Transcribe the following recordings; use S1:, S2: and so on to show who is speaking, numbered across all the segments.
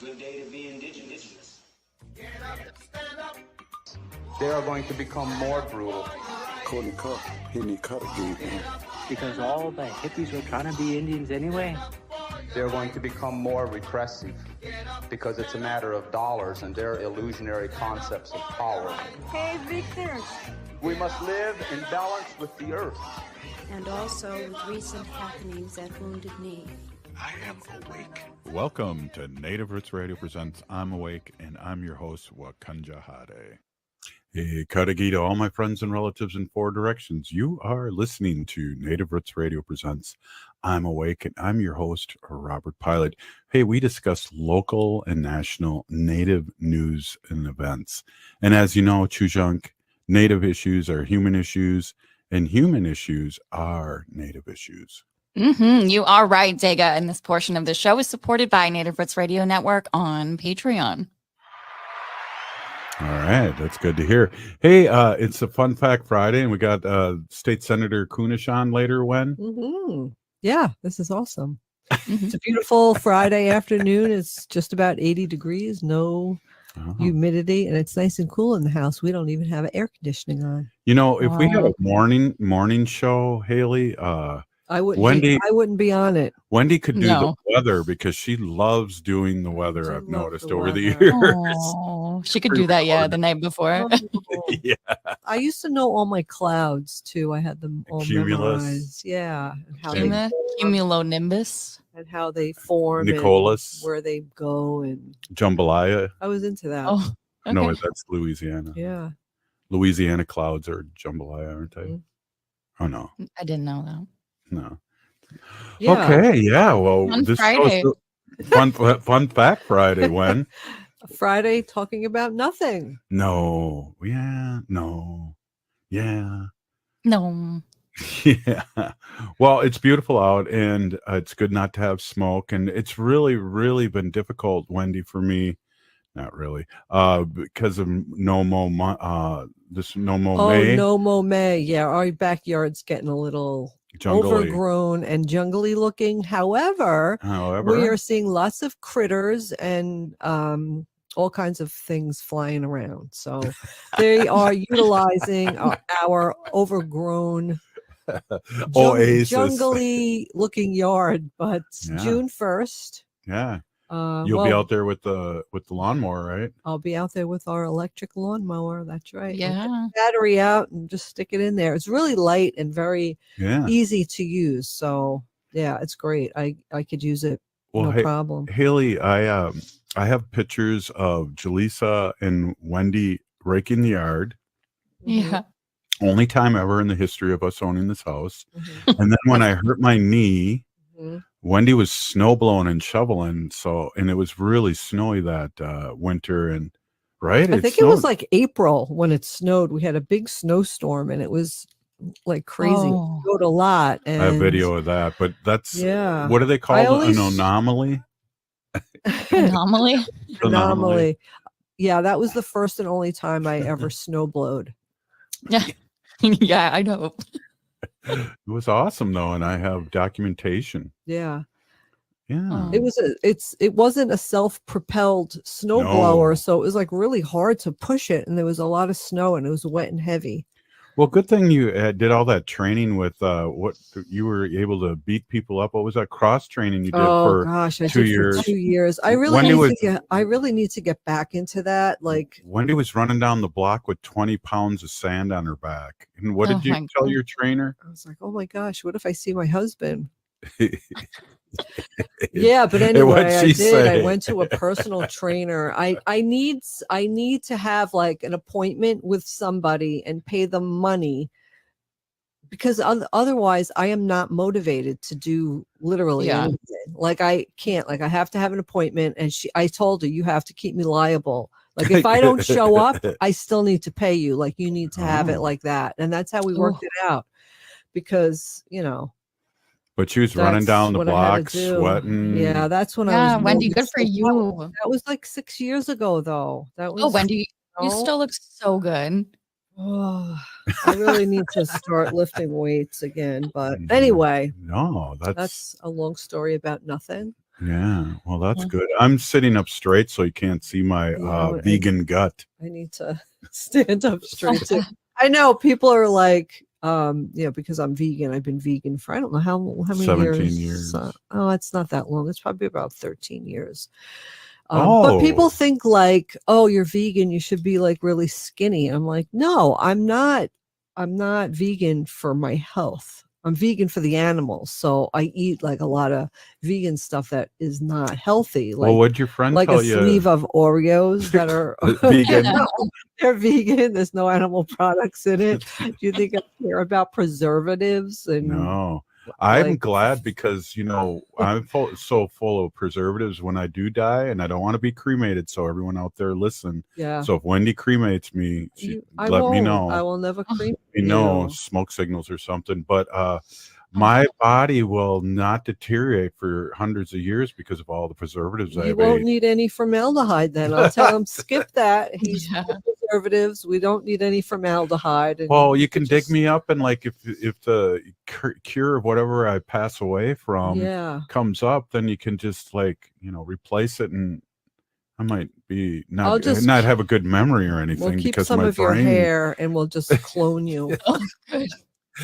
S1: Good day to be indigenous.
S2: Get up, stand up.
S3: They are going to become more brutal.
S4: Cody Cup, Henny Cutter gave him.
S5: Because all the hippies were trying to be Indians anyway.
S3: They're going to become more repressive because it's a matter of dollars and their illusionary concepts of power.
S6: Hey, Victor.
S3: We must live in balance with the earth.
S6: And also with recent happenings at Wounded Knee.
S4: I am awake.
S7: Welcome to Native Roots Radio presents I'm Awake, and I'm your host, Wakanja Hade. Hey, Kadagita, all my friends and relatives in four directions. You are listening to Native Roots Radio presents I'm Awake, and I'm your host, Robert Pilot. Hey, we discuss local and national Native news and events. And as you know, Chujunk, Native issues are human issues, and human issues are Native issues.
S8: You are right, Dega. And this portion of the show is supported by Native Roots Radio Network on Patreon.
S7: All right, that's good to hear. Hey, it's a Fun Fact Friday, and we got State Senator Kunesh on later. When?
S9: Yeah, this is awesome. It's a beautiful Friday afternoon. It's just about 80 degrees, no humidity, and it's nice and cool in the house. We don't even have air conditioning on.
S7: You know, if we had a morning show, Haley,
S9: I wouldn't.
S7: Wendy,
S9: I wouldn't be on it.
S7: Wendy could do the weather because she loves doing the weather. I've noticed over the years.
S8: Oh, she could do that, the night before.
S7: Yeah.
S9: I used to know all my clouds too. I had them all memorized. Yeah, and how they
S8: cumulonimbus
S9: and how they form,
S7: Nicholas,
S9: and where they go, and
S7: jambalaya.
S9: I was into that.
S8: Oh, okay.
S7: No, that's Louisiana.
S9: Yeah,
S7: Louisiana clouds are jambalaya, aren't they? Mm-hmm. Oh no,
S8: I didn't know that.
S7: No.
S9: Yeah.
S7: Okay. Yeah. Well,
S8: Fun
S7: this
S8: Friday.
S7: Fun Fact Friday. When?
S9: Friday, talking about nothing.
S7: No. Yeah. No. Yeah.
S8: No.
S7: Yeah. Well, it's beautiful out, and it's good not to have smoke, and it's really, really been difficult, Wendy, for me. Not really, because of No Mo May.
S9: No Mo May. Yeah, our backyard's getting a little
S7: jungly,
S9: overgrown and jungly looking. However, we are seeing lots of critters and all kinds of things flying around. So they are utilizing our overgrown jungly looking yard. But June 1st.
S7: Yeah. You'll be out there with the lawnmower, right?
S9: I'll be out there with our electric lawnmower. That's right.
S8: Yeah.
S9: Battery out and just stick it in there. It's really light and very easy to use. So yeah, it's great. I could use it. No problem.
S7: Haley, I have pictures of Jaleesa and Wendy raking the yard.
S8: Yeah.
S7: Only time ever in the history of us owning this house. And then when I hurt my knee, Wendy was snow blowing and shoveling, and it was really snowy that winter, and right?
S9: I think it was like April when it snowed. We had a big snowstorm, and it was like crazy. It snowed a lot. And
S7: I have video of that, but that's what do they call it? An anomaly?
S8: Anomaly.
S9: Yeah, that was the first and only time I ever snowblowed.
S8: Yeah, yeah, I know.
S7: It was awesome though, and I have documentation.
S9: Yeah.
S7: It
S9: wasn't a self-propelled snowblower, so it was like really hard to push it, and there was a lot of snow, and it was wet and heavy.
S7: Well, good thing you did all that training with what you were able to beat people up. What was that cross training you did for 2 years?
S9: 2 years. I really need to get back into that. Like
S7: Wendy was running down the block with 20 pounds of sand on her back. And what did you tell your trainer?
S9: I was like, oh my gosh, what if I see my husband? Yeah, but anyway, I did. I went to a personal trainer. I need to have like an appointment with somebody and pay them money, because otherwise I am not motivated to do literally anything. Like I can't. Like I have to have an appointment, and I told her, you have to keep me liable. Like if I don't show up, I still need to pay you. Like you need to have it like that, and that's how we worked it out. Because
S7: But she was running down the block, sweating.
S9: Yeah, that's when I was.
S8: Wendy, good for you.
S9: That was like 6 years ago, though. That was.
S8: Oh, Wendy, you still look so good.
S9: Oh, I really need to start lifting weights again. But anyway,
S7: no,
S9: that's a long story about nothing.
S7: Yeah, well, that's good. I'm sitting up straight, so you can't see my vegan gut.
S9: I need to stand up straight too. I know people are like, because I'm vegan. I've been vegan for I don't know how many
S7: 17
S9: years.
S7: years.
S9: It's not that long. It's probably about 13 years.
S7: Oh.
S9: But people think like, oh, you're vegan, you should be like really skinny. I'm like, no, I'm not. I'm not vegan for my health. I'm vegan for the animals. So I eat like a lot of vegan stuff that is not healthy. Like,
S7: well, what'd your friend
S9: like
S7: tell
S9: a
S7: you?
S9: sleeve of Oreos that are
S7: Vegan.
S9: They're vegan. There's no animal products in it. Do you think I care about preservatives? And
S7: No. I'm
S9: like-
S7: glad because, I'm so full of preservatives when I do die, and I don't want to be cremated. So everyone out there, listen.
S9: Yeah.
S7: So if Wendy cremates me, let me know.
S9: I will never cremate
S7: Smoke signals or something. But my body will not deteriorate for hundreds of years because of all the preservatives
S9: You won't need any formaldehyde then. I'll tell him skip that. He's preservatives. We don't need any formaldehyde. And
S7: well, you can dig me up, and like if the cure of whatever I pass away from comes up, then you can just replace it, and I might be not have a good memory or anything.
S9: We'll keep
S7: because
S9: some
S7: my
S9: of your
S7: brain,
S9: hair, and we'll just clone you.
S8: Oh,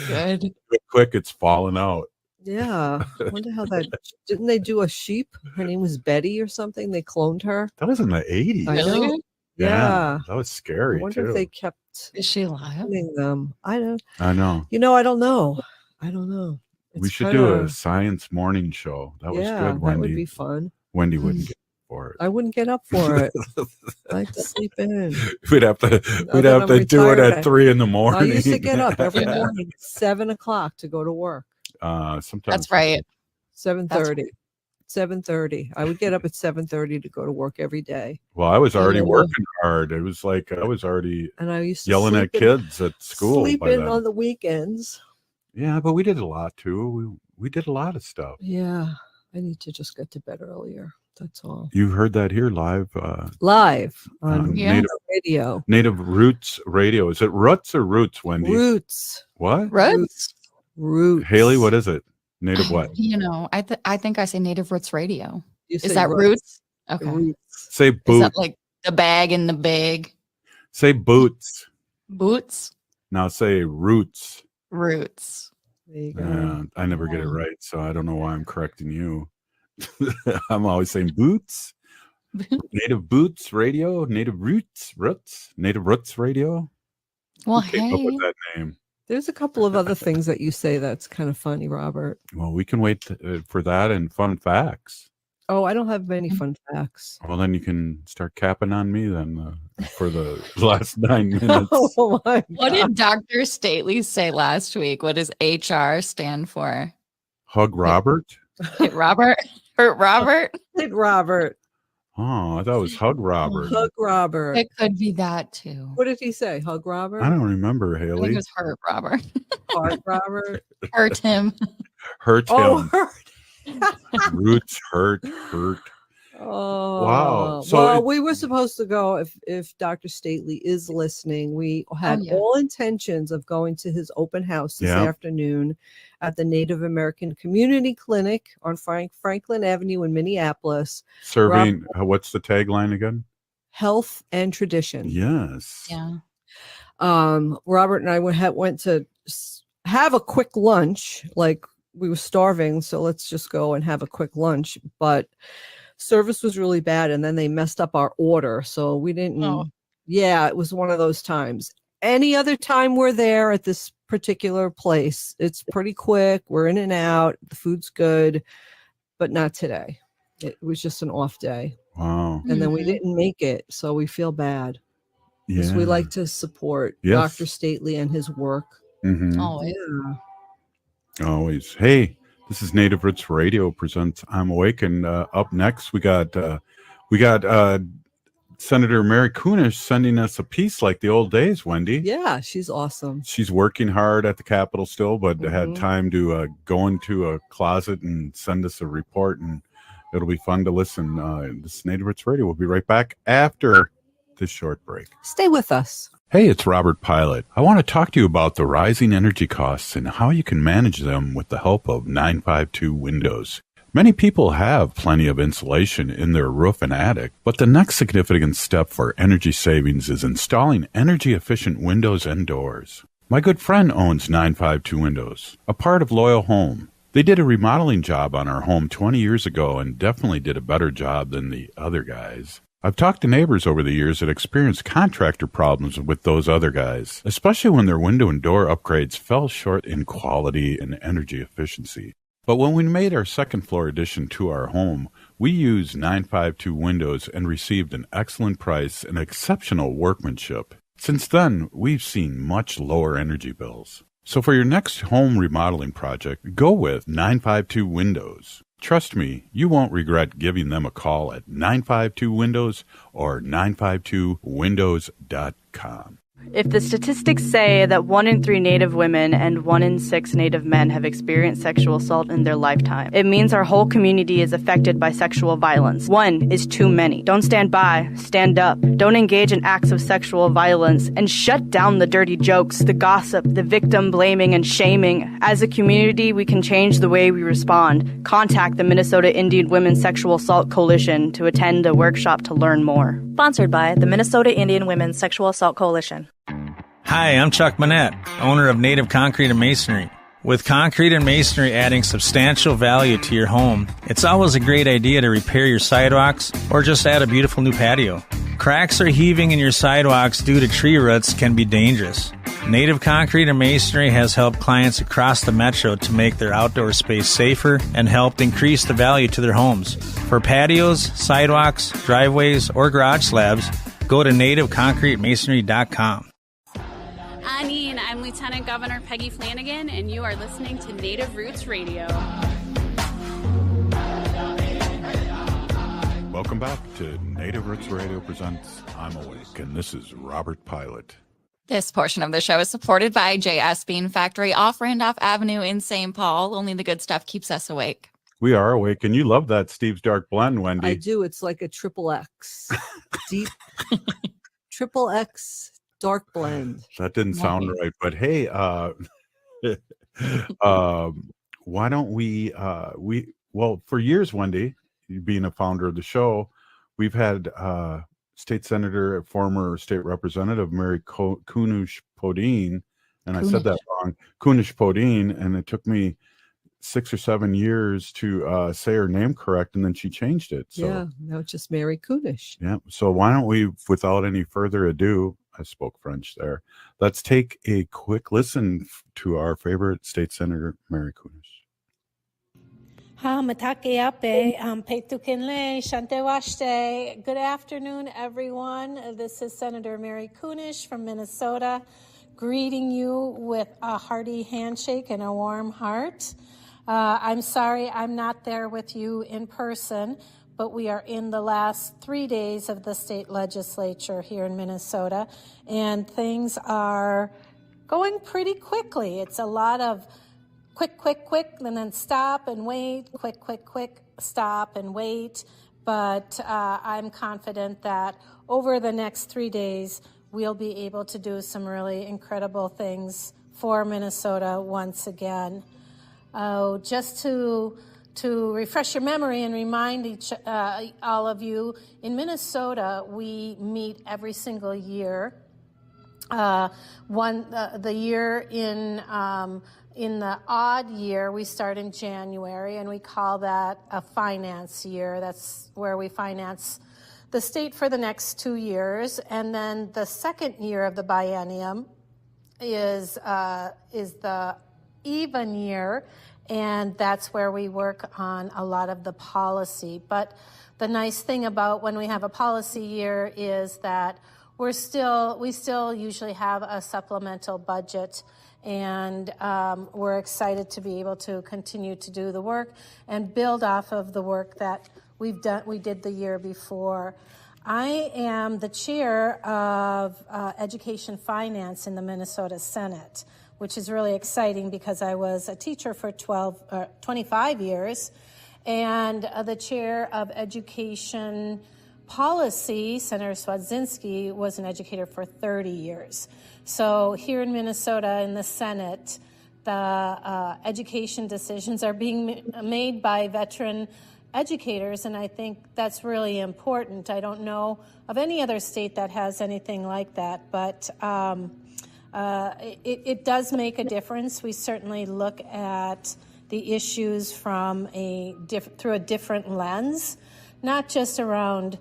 S8: good.
S7: Quick, it's falling out.
S9: Yeah, I wonder how that. Didn't they do a sheep? Her name was Betty or something. They cloned her.
S7: That was in the 80s.
S9: I know. Yeah,
S7: that was scary.
S9: I wonder if they kept.
S8: Is she alive?
S9: Them. I don't.
S7: I know.
S9: I don't know. I don't know.
S7: We should do a science morning show. That was good, Wendy.
S9: That would be fun.
S7: Wendy wouldn't get up for it.
S9: I wouldn't get up for it. I like to sleep in.
S7: We'd have to do it at 3 a.m.
S9: I used to get up every morning, 7 o'clock to go to work.
S7: Sometimes
S8: that's right.
S9: 7:30. 7:30. I would get up at 7:30 to go to work every day.
S7: Well, I was already working hard. It was like I was already yelling at kids at school.
S9: Sleep in on the weekends.
S7: Yeah, but we did a lot too. We did a lot of stuff.
S9: Yeah, I need to just get to bed earlier. That's all.
S7: You heard that here live.
S9: Live on
S7: Native
S9: Radio.
S7: Native Roots Radio. Is it Roots or Roots, Wendy?
S9: Roots.
S7: What?
S8: Roots.
S9: Roots.
S7: Haley, what is it? Native what?
S8: I think I say Native Roots Radio. Is
S9: say
S8: that Roots? Okay.
S9: Roots.
S7: Say boots.
S8: Is that like the bag and the bag?
S7: Say boots.
S8: Boots.
S7: Now say roots.
S8: Roots.
S9: There you go.
S7: I never get it right, so I don't know why I'm correcting you. I'm always saying boots. Native Boots Radio, Native Roots, Native Roots Radio.
S8: Well,
S7: Who came up with that name?
S9: There's a couple of other things that you say that's kind of funny, Robert.
S7: Well, we can wait for that and fun facts.
S9: Oh, I don't have many fun facts.
S7: Well, then you can start capping on me then for the last 9 minutes.
S9: Oh my God.
S8: What did Dr. Stately say last week? What does HR stand for?
S7: Hug Robert?
S8: Hit Robert? Hurt Robert?
S9: Hit Robert.
S7: Oh, I thought it was Hug Robert.
S9: Hug Robert.
S8: It could be that too.
S9: What did he say? Hug Robert?
S7: I don't remember,
S8: I think
S7: Haley.
S8: it was Hurt Robert.
S9: Hug Robert.
S8: Hurt him.
S7: Hurt him.
S9: Oh, hurt.
S7: Roots hurt.
S9: Oh
S7: wow. So
S9: well, we were supposed to go if Dr. Stately is listening. We had all intentions of going to his open house this afternoon at the Native American Community Clinic on Franklin Avenue in Minneapolis.
S7: Serving what's the tagline again?
S9: Health and tradition.
S7: Yes.
S8: Yeah.
S9: Robert and I went to have a quick lunch. Like we were starving, so let's just go and have a quick lunch. But service was really bad, and then they messed up our order, so we didn't. Oh. Yeah, it was one of those times. Any other time we're there at this particular place, it's pretty quick. We're in and out. The food's good, but not today. It was just an off day.
S7: Wow.
S9: And then we didn't make it, so we feel bad. Because we like to support Dr. Stately and his work.
S7: Mm-hmm.
S8: Always.
S9: Yeah.
S7: Always. Hey, this is Native Roots Radio presents I'm Awake, and up next we got Senator Mary Kunesh sending us a piece like the old days, Wendy.
S9: Yeah, she's awesome.
S7: She's working hard at the Capitol still, but had time to go into a closet and send us a report, and it'll be fun to listen. This is Native Roots Radio. We'll be right back after this short break.
S9: Stay with us.
S7: Hey, it's Robert Pilot. I want to talk to you about the rising energy costs and how you can manage them with the help of 952 Windows. Many people have plenty of insulation in their roof and attic, but the next significant step for energy savings is installing energy-efficient windows and doors. My good friend owns 952 Windows, a part of Loyal Home. They did a remodeling job on our home 20 years ago and definitely did a better job than the other guys. I've talked to neighbors over the years that experienced contractor problems with those other guys, especially when their window and door upgrades fell short in quality and energy efficiency. But when we made our second floor addition to our home, we used 952 Windows and received an excellent price and exceptional workmanship. Since then, we've seen much lower energy bills. So for your next home remodeling project, go with 952 Windows. Trust me, you won't regret giving them a call at 952 Windows or 952windows.com.
S10: If the statistics say that 1 in 3 Native women and 1 in 6 Native men have experienced sexual assault in their lifetime, it means our whole community is affected by sexual violence. 1 is too many. Don't stand by, stand up. Don't engage in acts of sexual violence, and shut down the dirty jokes, the gossip, the victim blaming and shaming. As a community, we can change the way we respond. Contact the Minnesota Indian Women's Sexual Assault Coalition to attend a workshop to learn more.
S11: Sponsored by the Minnesota Indian Women's Sexual Assault Coalition.
S12: Hi, I'm Chuck Manette, owner of Native Concrete and Masonry. With concrete and masonry adding substantial value to your home, it's always a great idea to repair your sidewalks or just add a beautiful new patio. Cracks or heaving in your sidewalks due to tree roots can be dangerous. Native Concrete and Masonry has helped clients across the metro to make their outdoor space safer and helped increase the value to their homes. For patios, sidewalks, driveways, or garage slabs, go to nativeconcretemasonry.com.
S13: I'm Lieutenant Governor Peggy Flanagan, and you are listening to Native Roots Radio.
S7: Welcome back to Native Roots Radio presents I'm Awake, and this is Robert Pilot.
S8: This portion of the show is supported by JS Bean Factory off Randolph Avenue in St. Paul. Only the good stuff keeps us awake.
S7: We are awake, and you love that Steve's Dark Blend, Wendy.
S9: I do. It's like a triple X. Deep triple X dark blend.
S7: That didn't sound right, but hey, why don't we for years, Wendy, being a founder of the show, we've had state senator, former state representative Mary Kunesh Podine, and I said that wrong, Kunesh Podine, and it took me 6 or 7 years to say her name correct, and then she changed it. So,
S9: yeah, now it's just Mary Kunesh.
S7: Yeah. So why don't we, without any further ado, I spoke French there. Let's take a quick listen to our favorite state senator, Mary Kunesh.
S14: Good afternoon, everyone. This is Senator Mary Kunesh from Minnesota, greeting you with a hearty handshake and a warm heart. I'm sorry I'm not there with you in person, but we are in the last 3 days of the state legislature here in Minnesota, and things are going pretty quickly. It's a lot of quick, and then stop and wait, quick, stop and wait. But I'm confident that over the next 3 days, we'll be able to do some really incredible things for Minnesota once again. Just to refresh your memory and remind all of you, in Minnesota, we meet every single year. The year in the odd year, we start in January, and we call that a finance year. That's where we finance the state for the next 2 years. And then the second year of the biennium is the even year, and that's where we work on a lot of the policy. But the nice thing about when we have a policy year is that we still usually have a supplemental budget, and we're excited to be able to continue to do the work and build off of the work that we did the year before. I am the chair of Education Finance in the Minnesota Senate, which is really exciting because I was a teacher for 25 years, and the chair of Education Policy, Senator Swadzinski, was an educator for 30 years. So here in Minnesota in the Senate, the education decisions are being made by veteran educators, and I think that's really important. I don't know of any other state that has anything like that, but it does make a difference. We certainly look at the issues from through a different lens, not just around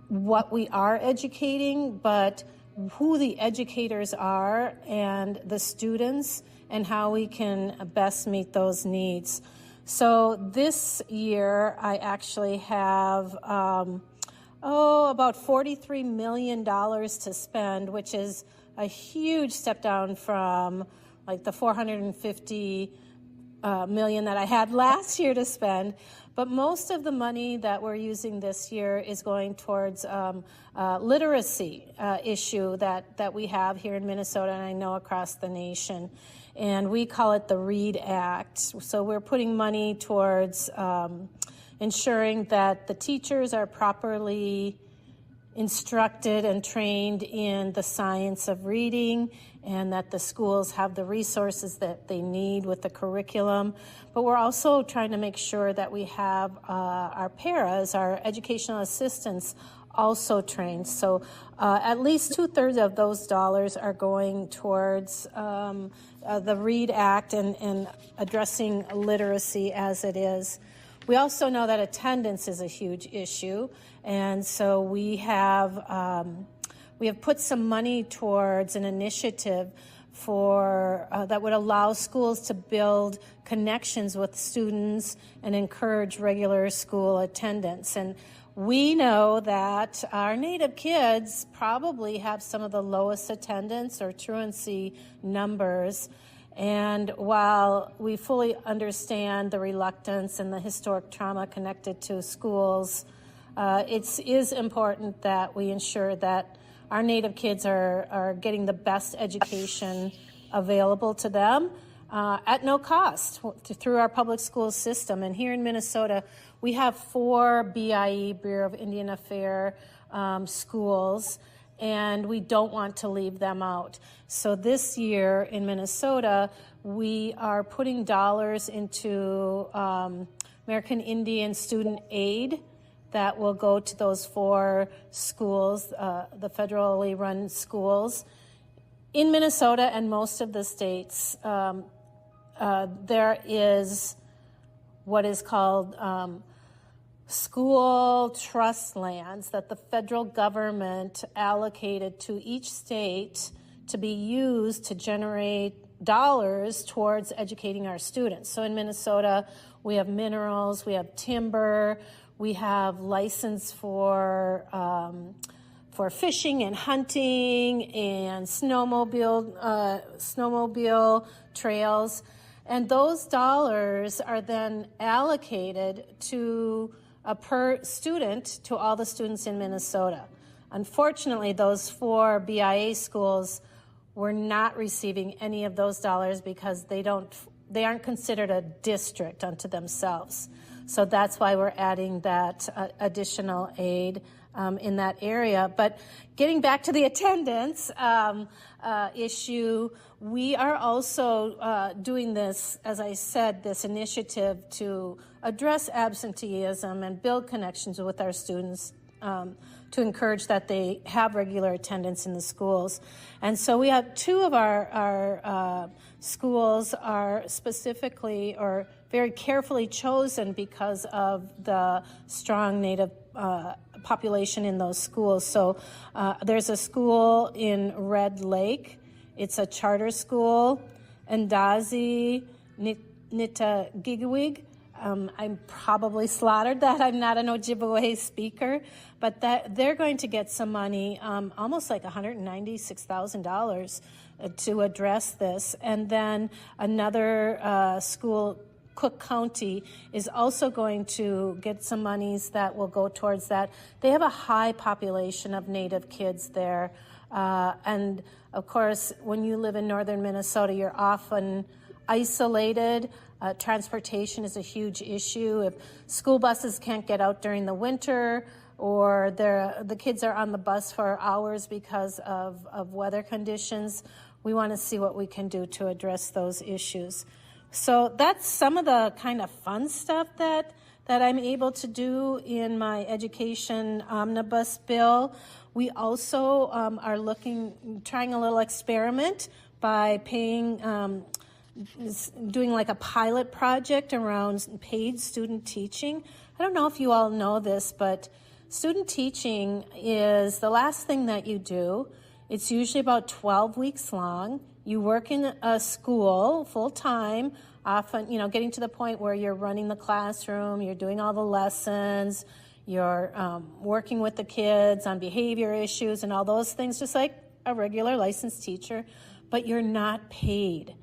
S14: what we are educating, but who the educators are and the students and how we can best meet those needs. So this year I actually have about $43 million to spend, which is a huge step down from like the $450 million that I had last year to spend. But most of the money that we're using this year is going towards literacy issue that we have here in Minnesota, and I know across the nation. And we call it the READ Act. So we're putting money towards ensuring that the teachers are properly instructed and trained in the science of reading, and that the schools have the resources that they need with the curriculum. But we're also trying to make sure that we have our paras, our educational assistants, also trained. So at least 2/3 of those dollars are going towards the READ Act and addressing literacy as it is. We also know that attendance is a huge issue, and so we have put some money towards an initiative for that would allow schools to build connections with students and encourage regular school attendance. And we know that our Native kids probably have some of the lowest attendance or truancy numbers. And while we fully understand the reluctance and the historic trauma connected to schools, it is important that we ensure that our Native kids are getting the best education available to them at no cost through our public school system. And here in Minnesota, we have 4 BIE, Bureau of Indian Affairs schools, and we don't want to leave them out. So this year in Minnesota, we are putting dollars into American Indian Student Aid that will go to those 4 schools, the federally run schools. In Minnesota and most of the states, there is what is called school trust lands that the federal government allocated to each state to be used to generate dollars towards educating our students. So in Minnesota, we have minerals, we have timber, we have license for fishing and hunting and snowmobile trails. And those dollars are then allocated to per student to all the students in Minnesota. Unfortunately, those 4 BIA schools were not receiving any of those dollars because they aren't considered a district unto themselves. So that's why we're adding that additional aid in that area. But getting back to the attendance issue, we are also doing this, as I said, this initiative to address absenteeism and build connections with our students to encourage that they have regular attendance in the schools. And so we have 2 of our schools are specifically or very carefully chosen because of the strong Native population in those schools. So there's a school in Red Lake. It's a charter school, Ndazi Nitagigawig. I probably slaughtered that. I'm not an Ojibwe speaker, but that they're going to get some money, almost like $196,000 to address this. And then another school, Cook County, is also going to get some monies that will go towards that. They have a high population of Native kids there. And of course, when you live in northern Minnesota, you're often isolated. Transportation is a huge issue. If school buses can't get out during the winter, or the kids are on the bus for hours because of weather conditions, we want to see what we can do to address those issues. So that's some of the kind of fun stuff that I'm able to do in my education omnibus bill. We also are trying a little experiment by doing like a pilot project around paid student teaching. I don't know if you all know this, but student teaching is the last thing that you do. It's usually about 12 weeks long. You work in a school full time, often, getting to the point where you're running the classroom, you're doing all the lessons, you're working with the kids on behavior issues and all those things, just like a regular licensed teacher, but you're not paid.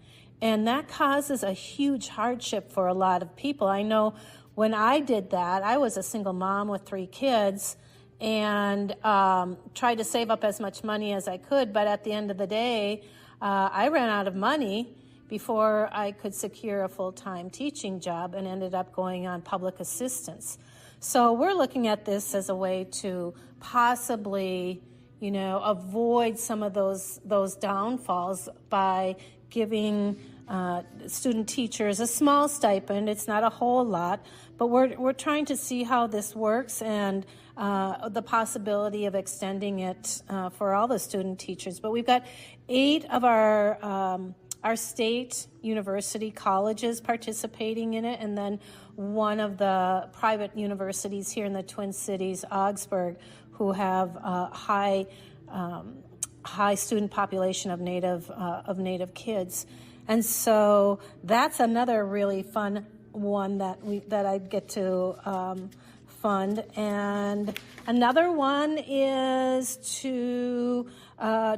S14: And that causes a huge hardship for a lot of people. I know when I did that, I was a single mom with 3 kids and tried to save up as much money as I could, but at the end of the day, I ran out of money before I could secure a full-time teaching job and ended up going on public assistance. So we're looking at this as a way to possibly, avoid some of those downfalls by giving student teachers a small stipend. It's not a whole lot, but we're trying to see how this works and the possibility of extending it for all the student teachers. But we've got 8 of our state university colleges participating in it, and then one of the private universities here in the Twin Cities, Augsburg, who have high student population of Native kids. And so that's another really fun one that I get to fund. And another one is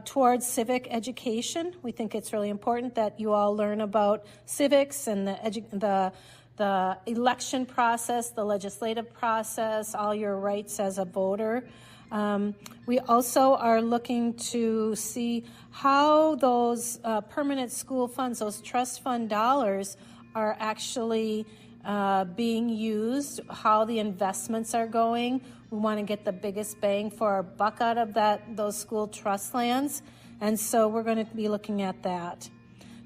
S14: towards civic education. We think it's really important that you all learn about civics and the election process, the legislative process, all your rights as a voter. We also are looking to see how those permanent school funds, those trust fund dollars, are actually being used, how the investments are going. We want to get the biggest bang for our buck out of those school trust lands, and so we're going to be looking at that.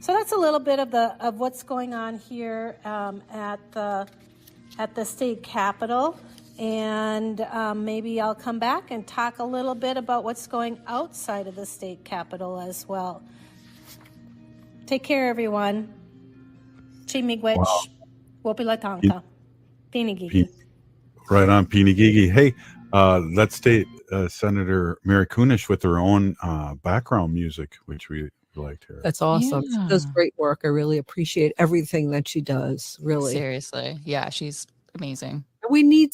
S14: So that's a little bit of what's going on here at the state capitol. And maybe I'll come back and talk a little bit about what's going outside of the state capitol as well. Take care, everyone. Chimigwech, Wopilatanka, Pinigigi.
S7: Right on, Pinigigi. Hey, let's state Senator Mary Kunesh with her own background music, which we liked here.
S9: That's awesome.
S8: Yeah.
S9: She does great work. I really appreciate everything that she does, really.
S8: Seriously. Yeah, she's amazing.
S9: We need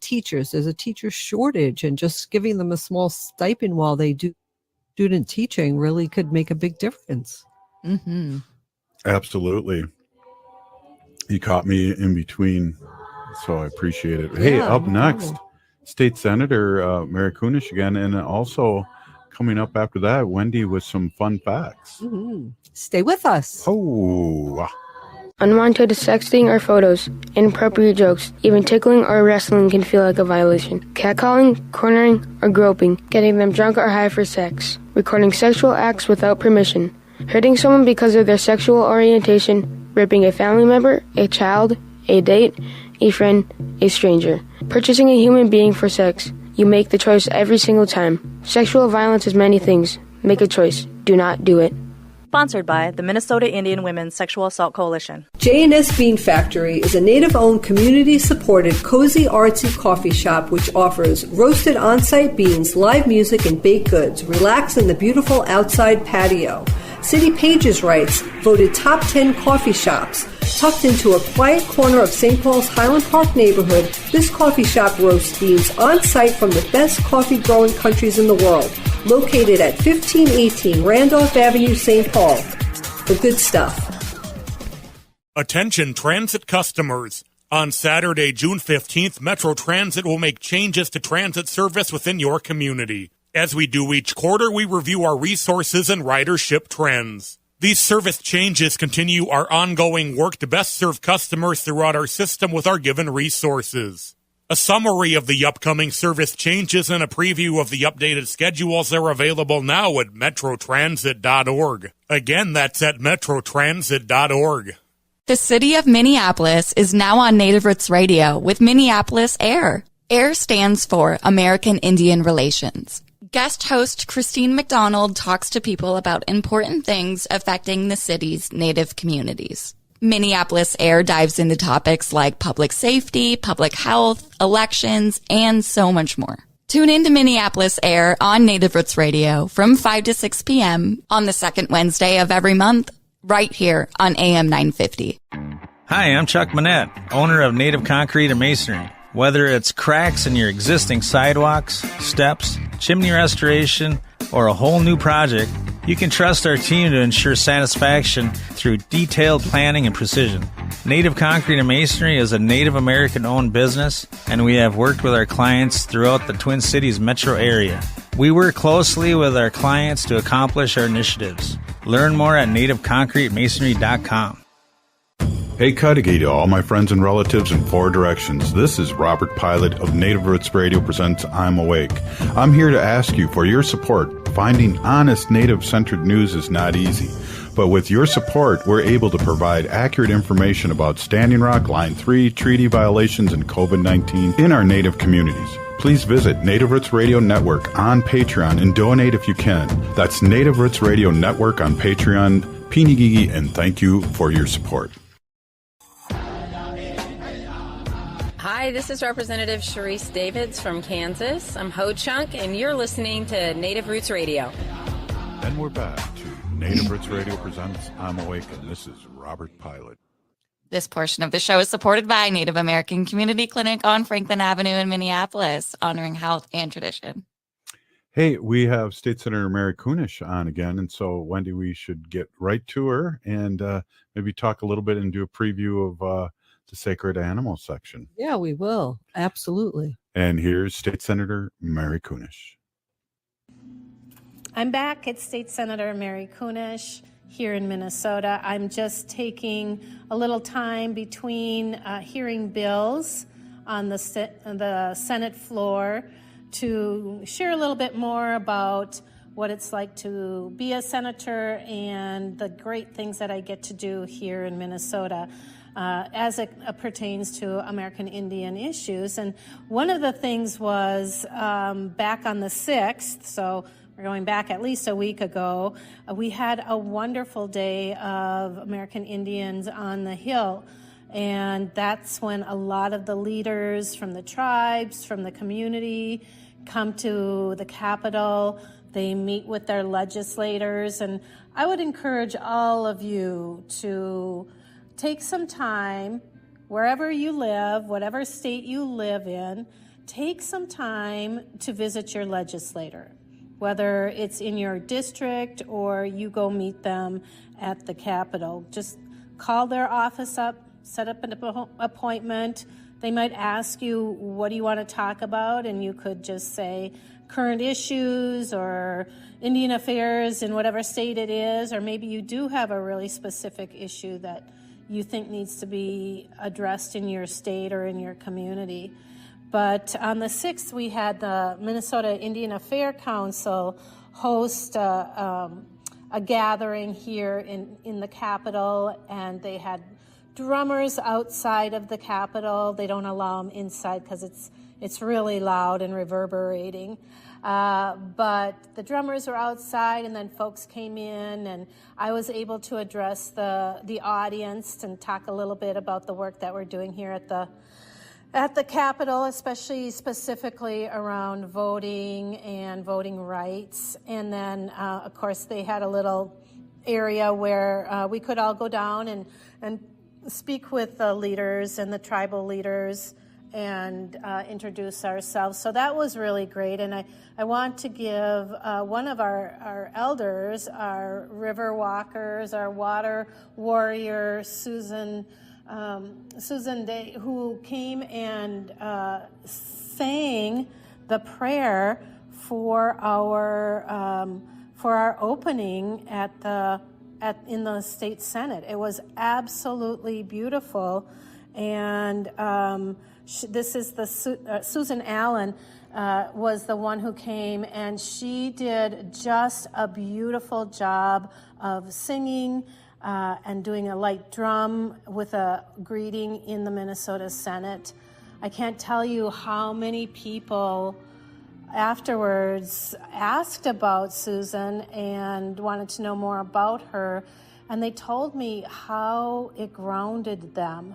S9: teachers. There's a teacher shortage, and just giving them a small stipend while they do student teaching really could make a big difference.
S8: Mm-hmm.
S7: Absolutely. You caught me in between, so I appreciate it. Hey, up next, State Senator Mary Kunesh again, and also coming up after that, Wendy with some fun facts.
S9: Mm-hmm. Stay with us.
S7: Oh.
S15: Unwanted sexting or photos, inappropriate jokes, even tickling or wrestling can feel like a violation. Catcalling, cornering, or groping, getting them drunk or high for sex, recording sexual acts without permission, hurting someone because of their sexual orientation, raping a family member, a child, a date, a friend, a stranger, purchasing a human being for sex. You make the choice every single time. Sexual violence is many things. Make a choice. Do not do it.
S11: Sponsored by the Minnesota Indian Women's Sexual Assault Coalition.
S9: J&S Bean Factory is a native-owned, community-supported, cozy, artsy coffee shop which offers roasted on-site beans, live music, and baked goods. Relax in the beautiful outside patio. City Pages writes, voted top 10 coffee shops. Tucked into a quiet corner of St. Paul's Highland Park neighborhood, this coffee shop roasts beans on-site from the best coffee-growing countries in the world. Located at 1518 Randolph Avenue, St. Paul. The good stuff.
S16: Attention transit customers. On Saturday, June 15th, Metro Transit will make changes to transit service within your community. As we do each quarter, we review our resources and ridership trends. These service changes continue our ongoing work to best serve customers throughout our system with our given resources. A summary of the upcoming service changes and a preview of the updated schedules are available now at metrotransit.org. Again, that's at metrotransit.org.
S8: The city of Minneapolis is now on Native Roots Radio with Minneapolis AIR. AIR stands for American Indian Relations. Guest host Christine McDonald talks to people about important things affecting the city's Native communities. Minneapolis AIR dives into topics like public safety, public health, elections, and so much more. Tune in to Minneapolis AIR on Native Roots Radio from 5 to 6 p.m. on the second Wednesday of every month, right here on AM 950.
S12: Hi, I'm Chuck Manette, owner of Native Concrete and Masonry. Whether it's cracks in your existing sidewalks, steps, chimney restoration, or a whole new project, you can trust our team to ensure satisfaction through detailed planning and precision. Native Concrete and Masonry is a Native American-owned business, and we have worked with our clients throughout the Twin Cities metro area. We work closely with our clients to accomplish our initiatives. Learn more at nativeconcretemasonry.com.
S7: Hey, Cudahy to all my friends and relatives in 4 directions. This is Robert Pilot of Native Roots Radio presents I'm Awake. I'm here to ask you for your support. Finding honest Native-centered news is not easy. But with your support, we're able to provide accurate information about Standing Rock, Line 3, treaty violations, and COVID-19 in our Native communities. Please visit Native Roots Radio Network on Patreon and donate if you can. That's Native Roots Radio Network on Patreon. Pinigigi, and thank you for your support.
S17: Hi, this is Representative Sharice Davids from Kansas. I'm Ho Chunk, and you're listening to Native Roots Radio.
S7: And we're back to Native Roots Radio presents I'm Awake, and this is Robert Pilot.
S8: This portion of the show is supported by Native American Community Clinic on Franklin Avenue in Minneapolis, honoring health and tradition.
S7: Hey, we have State Senator Mary Kunesh on again, and so, Wendy, we should get right to her and maybe talk a little bit and do a preview of the Sacred Animal section.
S9: Yeah, we will. Absolutely.
S7: And here's State Senator Mary Kunesh.
S14: I'm back. It's State Senator Mary Kunesh here in Minnesota. I'm just taking a little time between hearing bills on the Senate floor to share a little bit more about what it's like to be a senator and the great things that I get to do here in Minnesota. As it pertains to American Indian issues. And one of the things was back on the 6th, so we're going back at least a week ago, we had a wonderful day of American Indians on the Hill. And that's when a lot of the leaders from the tribes, from the community, come to the Capitol. They meet with their legislators. And I would encourage all of you to take some time, wherever you live, whatever state you live in, take some time to visit your legislator, whether it's in your district or you go meet them at the Capitol. Just call their office up, set up an appointment. They might ask you, what do you want to talk about? And you could just say current issues or Indian affairs in whatever state it is, or maybe you do have a really specific issue that you think needs to be addressed in your state or in your community. But on the 6th, we had the Minnesota Indian Affairs Council host a gathering here in the Capitol, and they had drummers outside of the Capitol. They don't allow them inside because it's really loud and reverberating. But the drummers were outside, and then folks came in, and I was able to address the audience and talk a little bit about the work that we're doing here at the Capitol, especially specifically around voting and voting rights. And then, of course, they had a little area where we could all go down and speak with the leaders and the tribal leaders and introduce ourselves. So that was really great. And I want to give one of our elders, our river walkers, our water warrior, Susan Day, who came and sang the prayer for our opening in the state Senate. It was absolutely beautiful. And This is Susan Allen was the one who came, and she did just a beautiful job of singing and doing a light drum with a greeting in the Minnesota Senate. I can't tell you how many people afterwards asked about Susan and wanted to know more about her, and they told me how it grounded them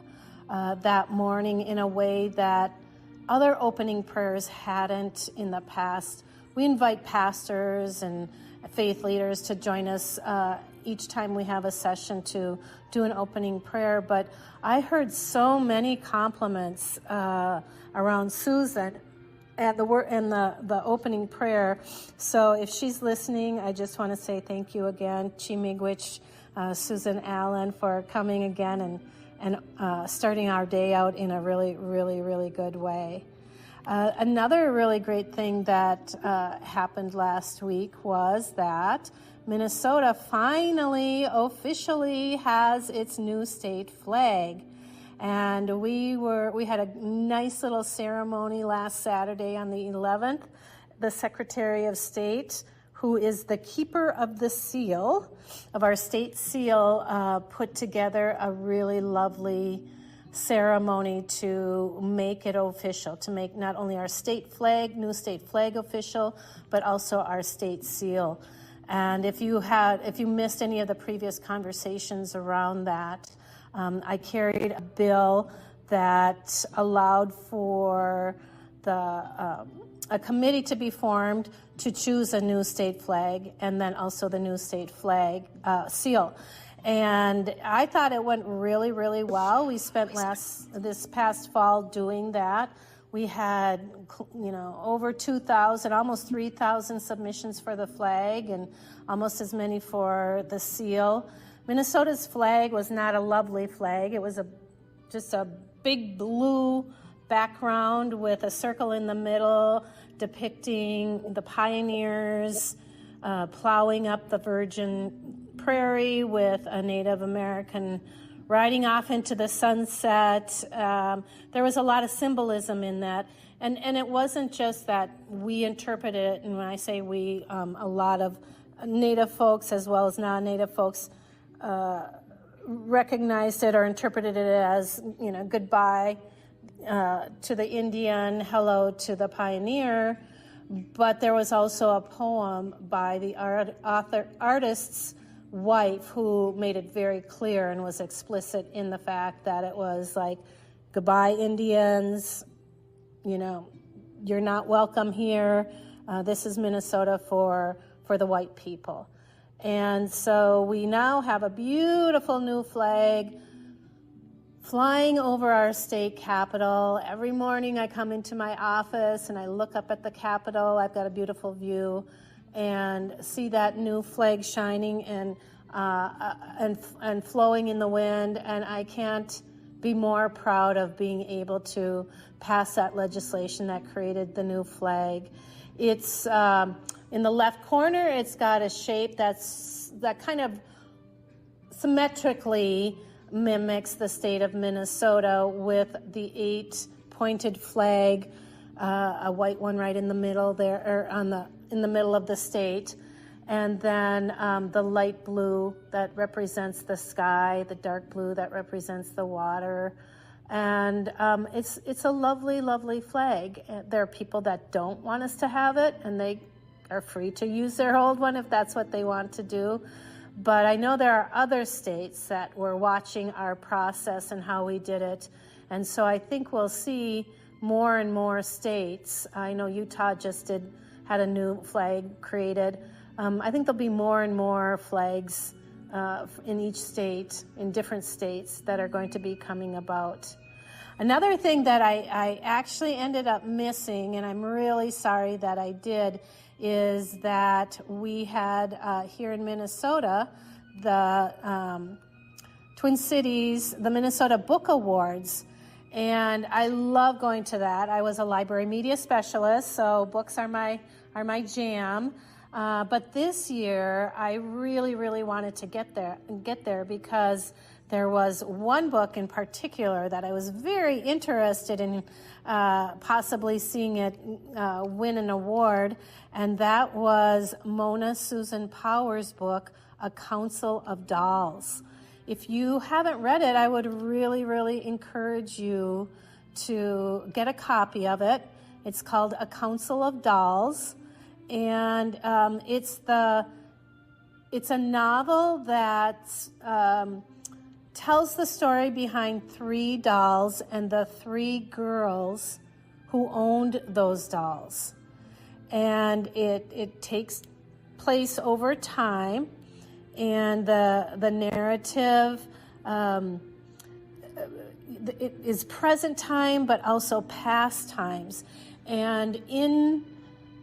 S14: that morning in a way that other opening prayers hadn't in the past. We invite pastors and faith leaders to join us each time we have a session to do an opening prayer, but I heard so many compliments around Susan and the opening prayer. So if she's listening, I just want to say thank you again, Chimigwich, Susan Allen, for coming again and starting our day out in a really, really, really good way. Another really great thing that happened last week was that Minnesota finally officially has its new state flag. And we had a nice little ceremony last Saturday on the 11th. The Secretary of State, who is the keeper of the seal, of our state seal, put together a really lovely ceremony to make it official, to make not only our state flag, new state flag official, but also our state seal. And if you missed any of the previous conversations around that, I carried a bill that allowed for a committee to be formed to choose a new state flag and then also the new state flag seal. And I thought it went really, really well. We spent this past fall doing that. We had, over 2,000, almost 3,000 submissions for the flag and almost as many for the seal. Minnesota's flag was not a lovely flag. It was just a big blue background with a circle in the middle depicting the pioneers plowing up the virgin prairie with a Native American riding off into the sunset. There was a lot of symbolism in that. And it wasn't just that we interpreted it, and when I say we, a lot of Native folks as well as non-Native folks recognized it or interpreted it as, goodbye to the Indian, hello to the pioneer. But there was also a poem by the artist's wife who made it very clear and was explicit in the fact that it was like, goodbye, Indians, you're not welcome here. This is Minnesota for the white people. And so we now have a beautiful new flag flying over our state capitol. Every morning I come into my office and I look up at the capitol. I've got a beautiful view and see that new flag shining and flowing in the wind. And I can't be more proud of being able to pass that legislation that created the new flag. It's in the left corner, it's got a shape that kind of symmetrically mimics the state of Minnesota with the 8 pointed flag, a white one right in the middle there, or in the middle of the state, and then the light blue that represents the sky, the dark blue that represents the water. And it's a lovely, lovely flag. There are people that don't want us to have it, and they are free to use their old one if that's what they want to do. But I know there are other states that were watching our process and how we did it. And so I think we'll see more and more states. I know Utah just had a new flag created. I think there'll be more and more flags in each state, in different states, that are going to be coming about. Another thing that I actually ended up missing, and I'm really sorry that I did, is that we had here in Minnesota the Twin Cities, the Minnesota Book Awards. And I love going to that. I was a library media specialist, so books are my jam. But this year, I really, really wanted to get there because There was one book in particular that I was very interested in possibly seeing it win an award, and that was Mona Susan Power's book, A Council of Dolls. If you haven't read it, I would really, really encourage you to get a copy of it. It's called A Council of Dolls, and it's a novel that tells the story behind 3 dolls and the 3 girls who owned those dolls. And it takes place over time, and the narrative it is present time but also past times. And in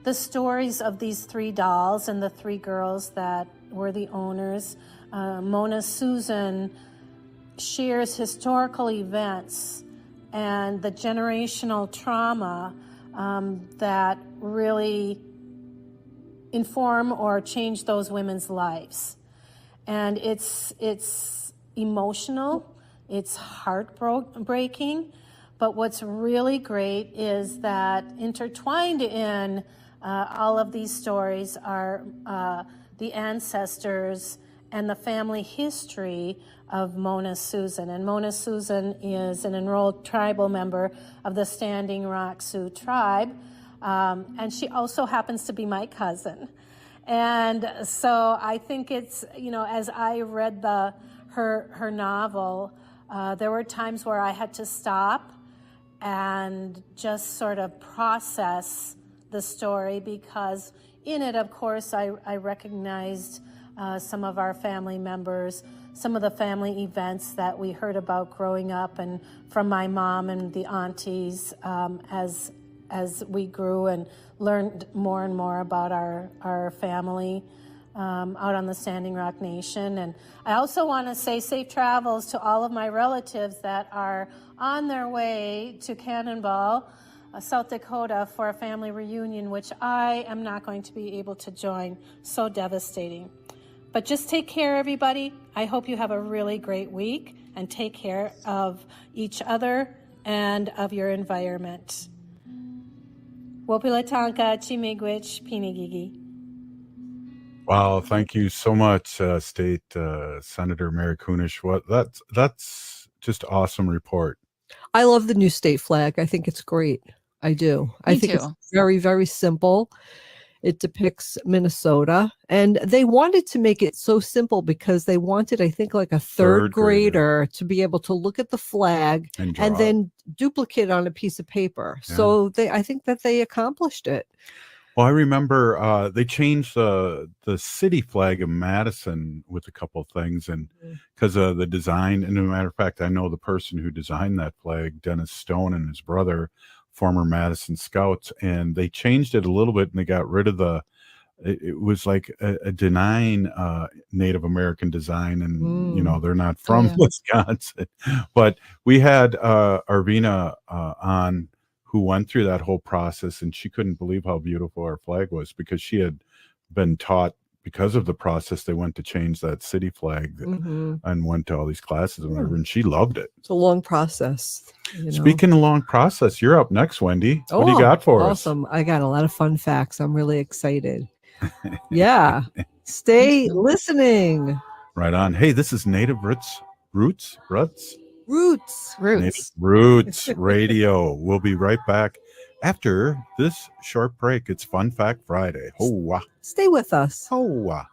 S14: the stories of these 3 dolls and the 3 girls that were the owners, Mona Susan shares historical events and the generational trauma that really inform or change those women's lives. And it's emotional, it's heartbreaking, but what's really great is that intertwined in all of these stories are the ancestors and the family history of Mona Susan. And Mona Susan is an enrolled tribal member of the Standing Rock Sioux tribe, and she also happens to be my cousin. And so I think it's, as I read her novel, there were times where I had to stop and just sort of process the story, because in it, of course, I recognized some of our family members, some of the family events that we heard about growing up, and from my mom and the aunties as we grew and learned more and more about our family out on the Standing Rock Nation. And I also want to say safe travels to all of my relatives that are on their way to Cannonball, South Dakota, for a family reunion, which I am not going to be able to join. So devastating. But just take care, everybody. I hope you have a really great week, and take care of each other and of your environment. Wopilatanka Chimigwich Pinigigi.
S7: Wow, thank you so much, State Senator Mary Kunesh. That's just awesome report.
S9: I love the new state flag. I think it's great. I do. I think it's very, very simple. It depicts Minnesota, and they wanted to make it so simple because they wanted, I think, like a third grader to be able to look at the flag and then duplicate on a piece of paper. Yeah. So I think that they accomplished it.
S7: Well, I remember they changed the city flag of Madison with a couple of things, and because of the design. And as a matter of fact, I know the person who designed that flag, Dennis Stone, and his brother, former Madison Scouts, and they changed it a little bit, and they got rid of it was like a denying Native American design, and they're not from Wisconsin. But we had Arvina on, who went through that whole process, and she couldn't believe how beautiful our flag was, because she had been taught, because of the process, they went to change that city flag and went to all these classes and whatever, and she loved it.
S9: It's a long process.
S7: Speaking of long process, you're up next, Wendy. What do you got for us?
S9: Awesome. I got a lot of fun facts. I'm really excited. Yeah. Stay listening.
S7: Right on. Hey, this is Native Roots Radio. We'll be right back after this short break. It's Fun Fact Friday. Hoa.
S9: Stay with us.
S7: Hoa.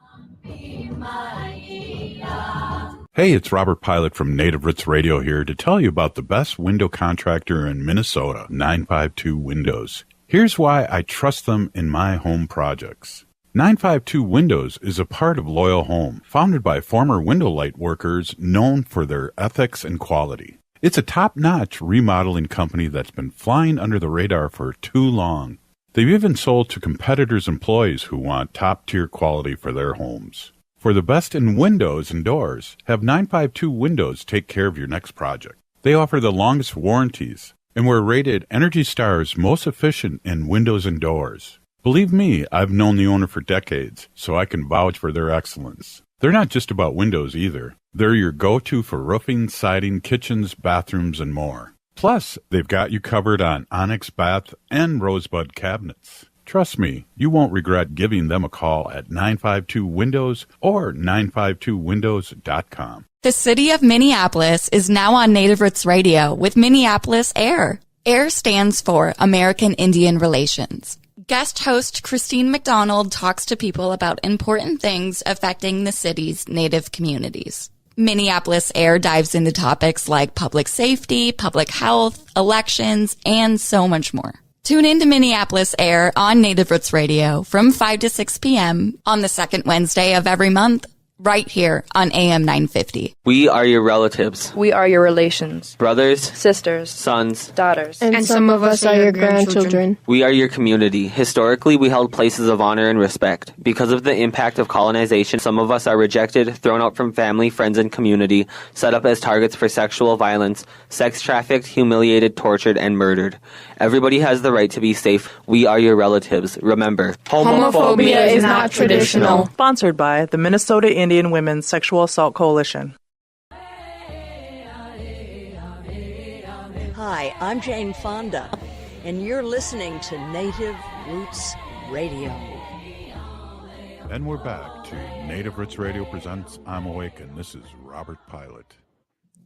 S7: Hey, it's Robert Pilot from Native Roots Radio here to tell you about the best window contractor in Minnesota, 952 Windows. Here's why I trust them in my home projects. 952 Windows is a part of Loyal Home, founded by former window light workers known for their ethics and quality. It's a top-notch remodeling company that's been flying under the radar for too long. They've even sold to competitors' employees who want top-tier quality for their homes. For the best in windows and doors, have 952 Windows take care of your next project. They offer the longest warranties and were rated Energy Star's most efficient in windows and doors. Believe me, I've known the owner for decades, so I can vouch for their excellence. They're not just about windows either. They're your go-to for roofing, siding, kitchens, bathrooms, and more. Plus, they've got you covered on onyx bath and rosebud cabinets. Trust me, you won't regret giving them a call at 952-WINDOWS or 952windows.com.
S8: The city of Minneapolis is now on Native Roots Radio with Minneapolis AIR. AIR stands for American Indian Relations. Guest host Christine McDonald talks to people about important things affecting the city's Native communities. Minneapolis AIR dives into topics like public safety, public health, elections, and so much more. Tune in to Minneapolis AIR on Native Roots Radio from 5 to 6 p.m. on the second Wednesday of every month, right here on AM 950.
S18: We are your relatives.
S10: We are your relations.
S18: Brothers,
S10: sisters,
S18: sons,
S10: daughters.
S15: And some of us are your grandchildren.
S18: We are your community. Historically, we held places of honor and respect. Because of the impact of colonization, some of us are rejected, thrown out from family, friends, and community, set up as targets for sexual violence, sex trafficked, humiliated, tortured, and murdered. Everybody has the right to be safe. We are your relatives. Remember,
S11: homophobia is not traditional.
S19: Sponsored by the Minnesota Indian Women's Sexual Assault Coalition.
S20: Hi, I'm Jane Fonda, and you're listening to Native Roots Radio.
S7: And we're back to Native Roots Radio presents I'm Awake, and this is Robert Pilot.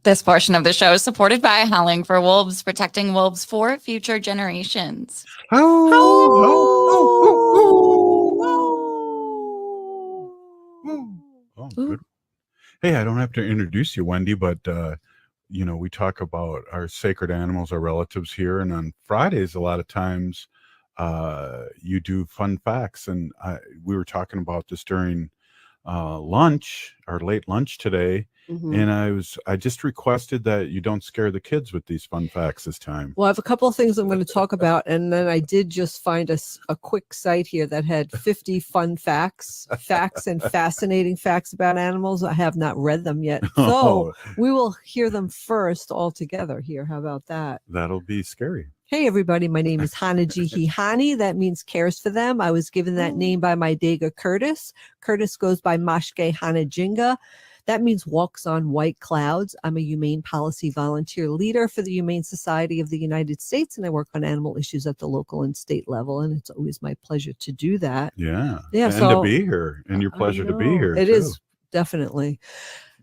S8: This portion of the show is supported by Howling for Wolves, protecting wolves for future generations.
S7: Oh, good. Hey, I don't have to introduce you, Wendy, but we talk about our sacred animals, our relatives here, and on Fridays, a lot of times, you do fun facts, and we were talking about this during lunch, our late lunch today. Mm-hmm. And I just requested that you don't scare the kids with these fun facts this time.
S9: Well, I have a couple of things I'm going to talk about, and then I did just find a quick site here that had 50 fun facts and fascinating facts about animals. I have not read them yet, so we will hear them first all together here. How about that?
S7: That'll be scary.
S9: Hey, everybody. My name is Hanaji Hihani. That means cares for them. I was given that name by my Dega Curtis. Curtis goes by Mashke Hanajinga. That means walks on white clouds. I'm a humane policy volunteer leader for the Humane Society of the United States, and I work on animal issues at the local and state level, and it's always my pleasure to do that.
S7: Yeah.
S9: And
S7: to be here, and your pleasure to be here.
S9: It is, definitely.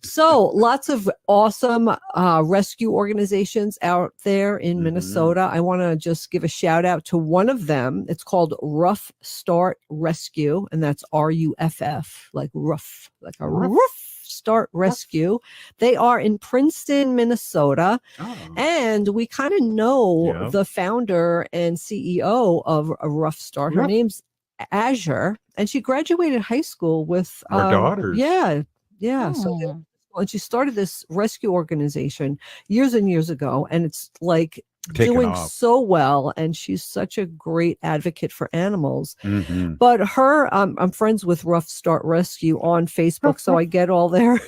S9: So lots of awesome rescue organizations out there in Minnesota. I want to just give a shout out to one of them. It's called Rough Start Rescue, and that's RUFF, like rough, like a Rough Start Rescue. They are in Princeton, Minnesota, and we kind of know the founder and CEO of a Rough Start. Her name's Azure, and she graduated high school with
S7: our daughters.
S9: Yeah. So and she started this rescue organization years and years ago, and it's like doing so well, and she's such a great advocate for animals. Mm-hmm. But her, I'm friends with Rough Start Rescue on Facebook, so I get all their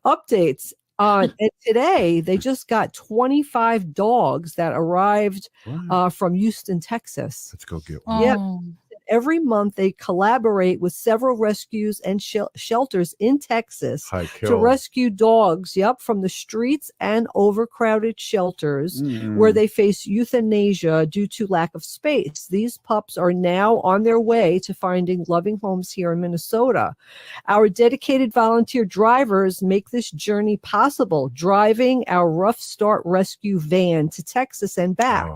S9: updates. And today they just got 25 dogs that arrived from Houston, Texas.
S7: Let's go get one.
S9: Yep. Every month, they collaborate with several rescues and shelters in Texas to rescue dogs, from the streets and overcrowded shelters where they face euthanasia due to lack of space. These pups are now on their way to finding loving homes here in Minnesota. Our dedicated volunteer drivers make this journey possible, driving our Rough Start Rescue van to Texas and back.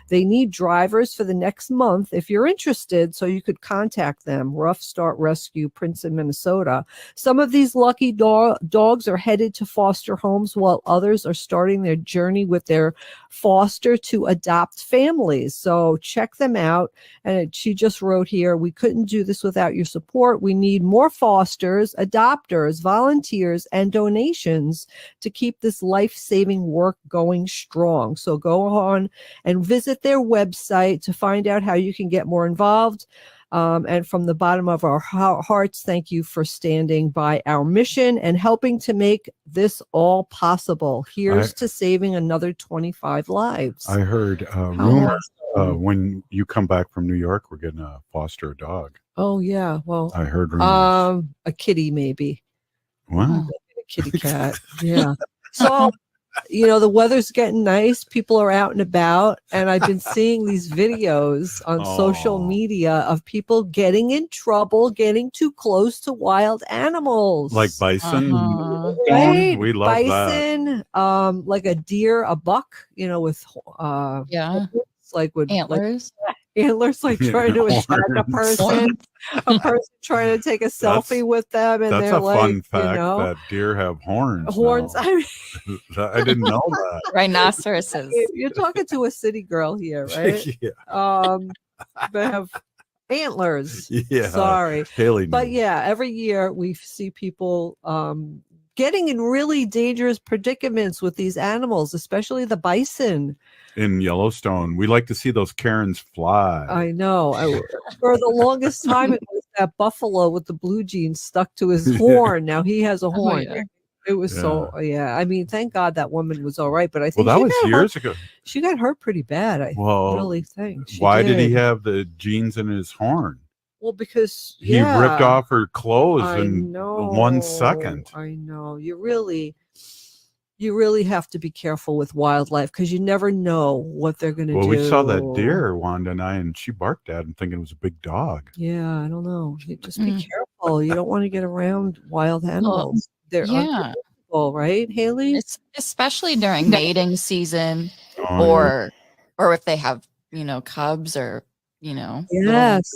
S9: They need drivers for the next month. If you're interested, so you could contact them, Rough Start Rescue, Princeton, Minnesota. Some of these lucky dogs are headed to foster homes, while others are starting their journey with their foster to adopt families. So check them out. And she just wrote here, we couldn't do this without your support. We need more fosters, adopters, volunteers, and donations to keep this life-saving work going strong. So go on and visit their website to find out how you can get more involved. And from the bottom of our hearts, thank you for standing by our mission and helping to make this all possible. Here's to saving another 25 lives.
S7: I heard rumors when you come back from New York, we're going to foster a dog.
S9: Oh, yeah. Well,
S7: I heard rumors.
S9: A kitty, maybe.
S7: What?
S9: A kitty cat. Yeah. So, the weather's getting nice. People are out and about. And I've been seeing these videos on social media of people getting in trouble, getting too close to wild animals.
S7: Like bison.
S9: Right?
S7: We love
S9: bison, like a deer, a buck, with like with
S8: antlers.
S9: Antlers, like trying to attack a person trying to take a selfie with them, and
S7: that's
S9: they're
S7: a
S9: like,
S7: fun fact that deer have horns.
S9: I mean,
S7: I didn't know that.
S8: Rhinoceroses.
S9: You're talking to a city girl here, right?
S7: Yeah.
S9: They have antlers.
S7: Yeah.
S9: Sorry,
S7: Haley knew.
S9: but yeah, every year we see people getting in really dangerous predicaments with these animals, especially the bison.
S7: In Yellowstone, we like to see those Karens fly.
S9: I know. For the longest time, it was that buffalo with the blue jeans stuck to his horn. Now he has a horn.
S8: yeah.
S9: It was I mean, thank God that woman was all right. But I think
S7: that was years ago.
S9: She got hurt pretty bad. I really think.
S7: Why did he have the jeans in his horn?
S9: Well, because
S7: he ripped off her clothes in 1 second.
S9: I know. You really have to be careful with wildlife because you never know what they're going to do.
S7: Well, we saw that deer, Wanda and I, and she barked at him thinking it was a big dog.
S9: Yeah, I don't know. You just be careful. You don't want to get around wild animals. They're unpredictable, right, Haley?
S8: It's especially during mating season, or if they have cubs or
S9: Yes,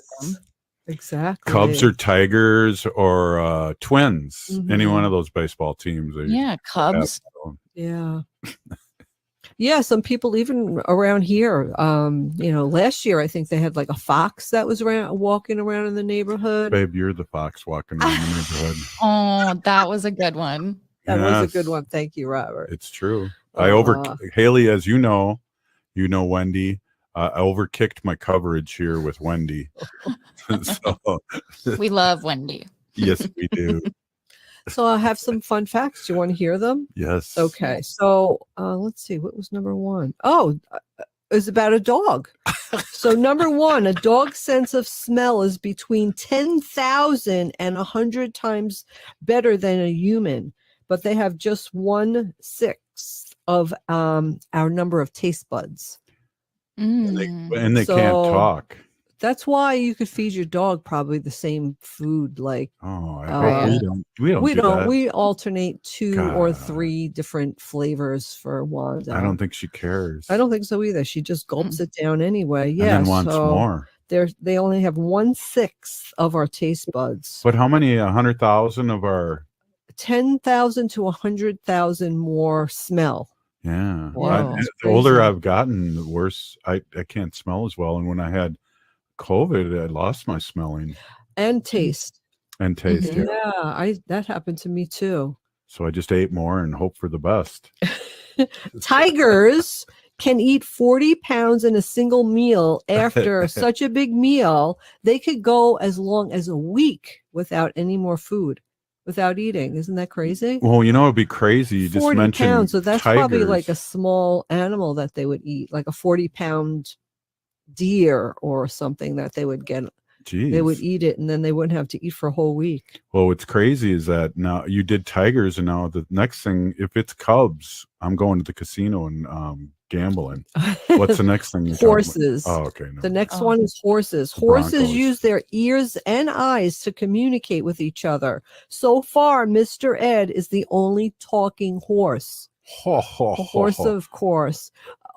S9: exactly.
S7: Cubs or Tigers or Twins. Any one of those baseball teams.
S8: Cubs.
S9: Yeah. Yeah, some people even around here, last year I think they had like a fox that was walking around in the neighborhood.
S7: Babe, you're the fox walking around the neighborhood.
S8: Oh, that was a good one.
S9: That was a good one. Thank you, Robert.
S7: It's true. Haley, as you know, Wendy. I overkicked my coverage here with Wendy. So,
S8: we love Wendy.
S7: Yes, we do.
S9: So I have some fun facts. Do you want to hear them?
S7: Yes.
S9: Okay. So let's see. What was number one? Oh, it's about a dog. So number one, a dog's sense of smell is between 10,000 and 100 times better than a human, but they have just 1/6 of our number of taste buds.
S7: And they can't talk.
S9: That's why you could feed your dog probably the same food. Like,
S7: I hope we don't. That.
S9: We alternate 2 or 3 different flavors for Wanda.
S7: I don't think she cares.
S9: I don't think so either. She just gulps it down anyway. Yeah,
S7: and then wants more.
S9: They only have 1/6 of our taste buds.
S7: But how many? 100,000 of our
S9: 10,000 to 100,000 more smell.
S7: Yeah.
S9: Wow,
S7: the older I've gotten, the worse I can't smell as well. And when I had COVID, I lost my smelling
S9: and taste.
S7: Yeah,
S9: that happened to me too.
S7: So I just ate more and hope for the best.
S9: Tigers can eat 40 pounds in a single meal. After such a big meal, they could go as long as a week without any more food, without eating. Isn't that crazy?
S7: Well, it'd be crazy. You just mentioned 40
S9: pounds, so that's
S7: tigers.
S9: Probably like a small animal that they would eat, like a 40-pound deer or something that they would get.
S7: Jeez.
S9: They would eat it and then they wouldn't have to eat for a whole week.
S7: Well, what's crazy is that now you did tigers, and now the next thing, if it's cubs, I'm going to the casino and gambling. What's the next thing?
S9: Horses.
S7: Oh, okay.
S9: The next one is horses. Horses use their ears and eyes to communicate with each other. So far, Mr. Ed is the only talking horse. A horse, of course.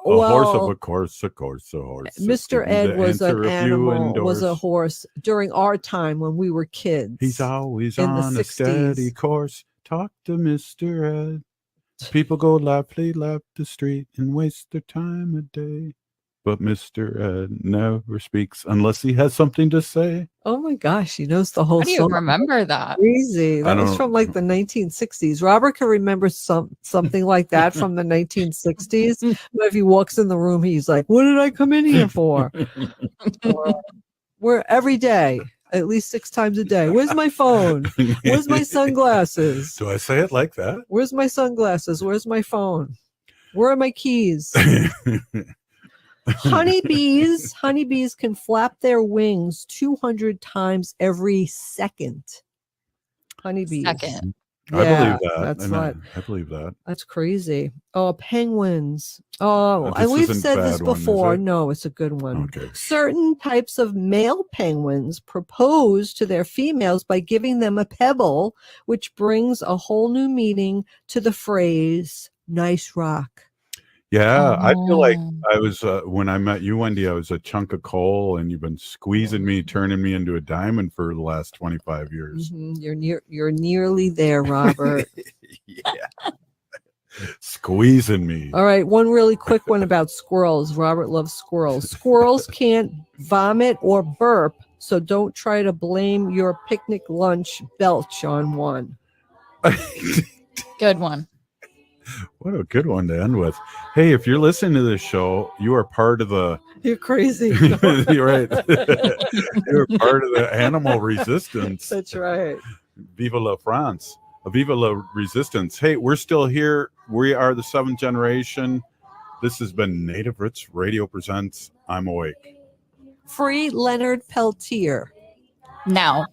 S7: A horse, of course, a horse.
S9: Mr. Ed was an animal, was a horse during our time when we were kids.
S7: He's always on a steady course. Talk to Mr. Ed. People go laughly lap the street and waste their time a day. But Mr. Ed never speaks unless he has something to say.
S9: Oh my gosh, he knows the whole
S8: song. How do you remember that?
S9: Crazy. That was from like the 1960s. Robert can remember something like that from the 1960s. But if he walks in the room, he's like, what did I come in here for? We're every day, at least 6 times a day. Where's my phone? Where's my sunglasses?
S7: Do I say it like that?
S9: Where's my sunglasses? Where's my phone? Where are my keys? Honeybees can flap their wings 200 times every second. Honeybees.
S7: I believe
S9: Yeah,
S7: that.
S9: that's
S7: And
S9: not.
S7: I believe that.
S9: That's crazy. Oh, penguins. Oh,
S7: This
S9: we've
S7: isn't
S9: said
S7: a
S9: this
S7: bad one, is
S9: before.
S7: it?
S9: No, it's a good one.
S7: Okay.
S9: Certain types of male penguins propose to their females by giving them a pebble, which brings a whole new meaning to the phrase "nice rock."
S7: Yeah, I feel like
S8: Oh.
S7: I was when I met you, Wendy. I was a chunk of coal, and you've been squeezing me, turning me into a diamond for the last 25 years.
S9: You're nearly there, Robert.
S7: Yeah, squeezing me.
S9: All right, one really quick one about squirrels. Robert loves squirrels. Squirrels can't vomit or burp, so don't try to blame your picnic lunch belch on one.
S8: Good one.
S7: What a good one to end with. Hey, if you're listening to this show, you are part of the.
S9: You're crazy.
S7: You're right. You're part of the animal resistance.
S9: That's right.
S7: Viva la France. Viva la resistance. Hey, we're still here. We are the 7th generation. This has been Native Roots Radio Presents I'm Awake.
S9: Free Leonard Peltier.
S8: Now.